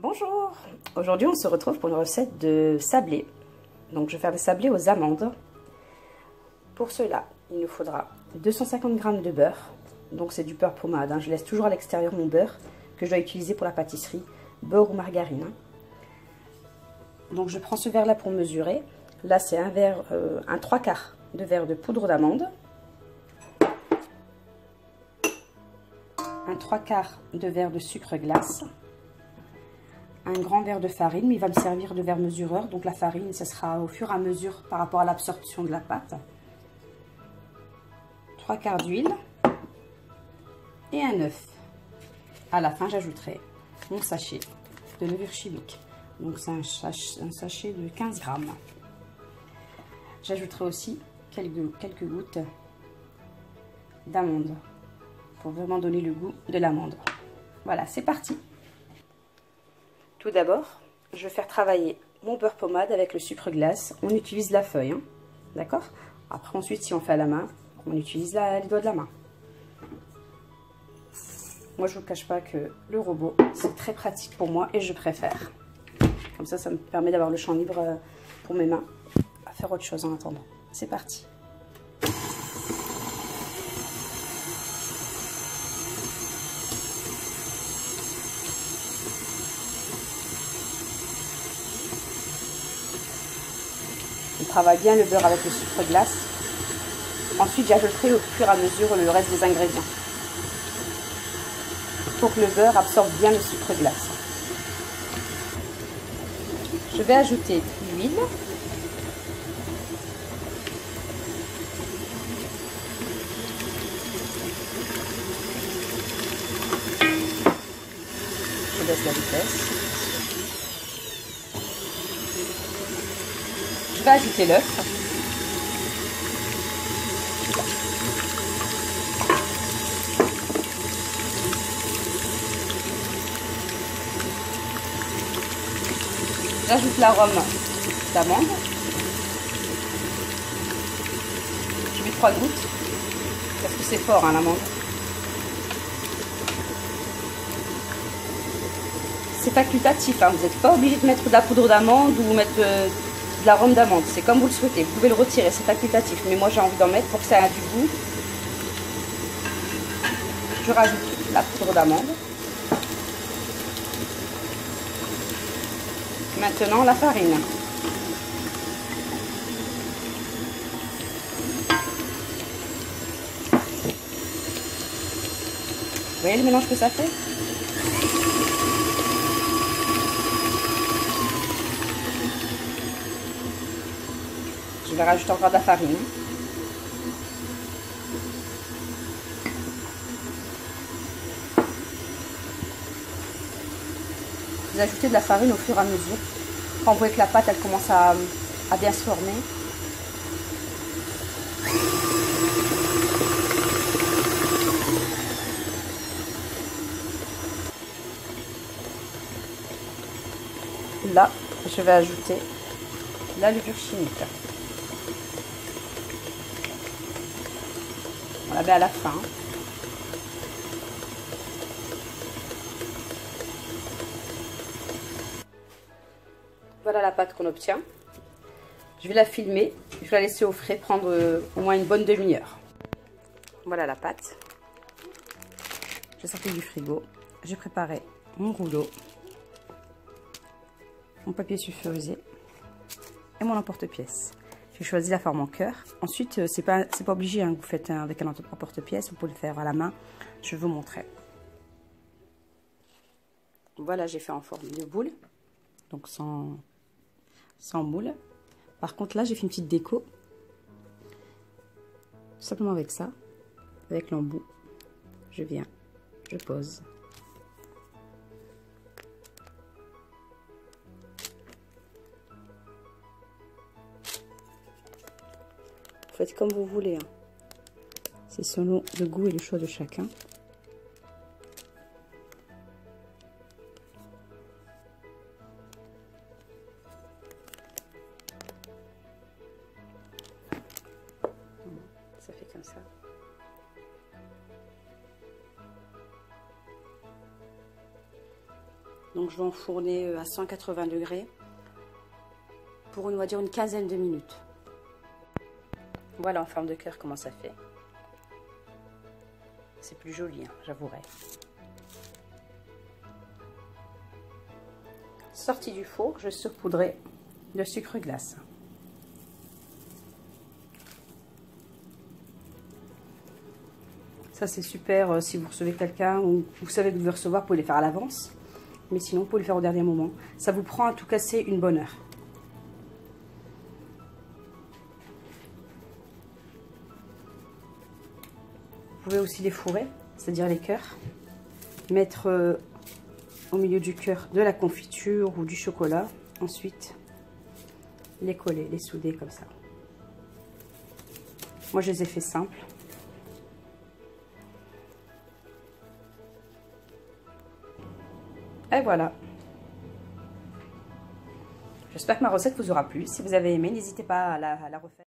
Bonjour, aujourd'hui on se retrouve pour une recette de sablé. Donc je vais faire des sablés aux amandes. Pour cela, il nous faudra 250 g de beurre. Donc c'est du beurre pommade, hein. Je laisse toujours à l'extérieur mon beurre que je dois utiliser pour la pâtisserie, beurre ou margarine. Donc je prends ce verre là pour mesurer. Là c'est un verre, un 3/4 de verre de poudre d'amande. Un 3/4 de verre de sucre glace. Un grand verre de farine, mais il va me servir de verre mesureur. Donc la farine, ce sera au fur et à mesure par rapport à l'absorption de la pâte. 3/4 d'huile et un œuf. À la fin, j'ajouterai mon sachet de levure chimique. Donc c'est un sachet de 15 grammes. J'ajouterai aussi quelques gouttes d'amande pour vraiment donner le goût de l'amande. Voilà, c'est parti. Tout d'abord, je vais faire travailler mon beurre pommade avec le sucre glace. On utilise la feuille, hein, d'accord? Après, ensuite, si on fait à la main, on utilise les doigts de la main. Moi, je ne vous cache pas que le robot, c'est très pratique pour moi et je préfère. Comme ça me permet d'avoir le champ libre pour mes mains à faire autre chose en attendant. C'est parti. On travaille bien le beurre avec le sucre glace. Ensuite, j'ajouterai au fur et à mesure le reste des ingrédients pour que le beurre absorbe bien le sucre glace. Je vais ajouter l'huile. Je baisse la vitesse. Je vais ajouter l'œuf. J'ajoute l'arôme d'amande. Je mets 3 gouttes parce que c'est fort, hein, l'amande. C'est facultatif, hein. Vous n'êtes pas obligé de mettre de la poudre d'amande ou mettre de l'arôme d'amande. C'est comme vous le souhaitez. Vous pouvez le retirer, c'est facultatif. Mais moi j'ai envie d'en mettre pour que ça ait du goût. Je rajoute la poudre d'amande. Maintenant la farine. Vous voyez le mélange que ça fait? Je vais rajouter encore de la farine. Vous ajoutez de la farine au fur et à mesure. Quand vous voyez que la pâte elle commence à bien se former. Là, je vais ajouter la levure chimique. On la met à la fin. Voilà la pâte qu'on obtient. Je vais la filmer. Je vais la laisser au frais prendre au moins une bonne demi-heure. Voilà la pâte. J'ai sorti du frigo. J'ai préparé mon rouleau, mon papier sulfurisé et mon emporte-pièce. J'ai choisi la forme en cœur. Ensuite, c'est pas obligé, hein, que vous faites avec un emporte-pièce. Vous pouvez le faire à la main. Je vais vous montrer. Voilà, j'ai fait en forme de boule. Donc sans moule. Par contre, là, j'ai fait une petite déco. Tout simplement avec ça. Avec l'embout. Je viens. Je pose. Faites comme vous voulez, hein. C'est selon le goût et le choix de chacun. Ça fait comme ça. Donc je vais enfourner à 180 degrés pour on va dire une quinzaine de minutes. Voilà en forme de cœur comment ça fait. C'est plus joli, hein, j'avouerai. Sorti du four, je saupoudrerai de sucre glace. Ça c'est super si vous recevez quelqu'un ou vous savez que vous devez recevoir, vous pouvez les faire à l'avance. Mais sinon, vous pouvez le faire au dernier moment. Ça vous prend à tout casser une bonne heure. Vous pouvez aussi les fourrer, c'est-à-dire les cœurs. Mettre au milieu du cœur de la confiture ou du chocolat. Ensuite, les coller, les souder comme ça. Moi, je les ai fait simples. Et voilà. J'espère que ma recette vous aura plu. Si vous avez aimé, n'hésitez pas à la refaire.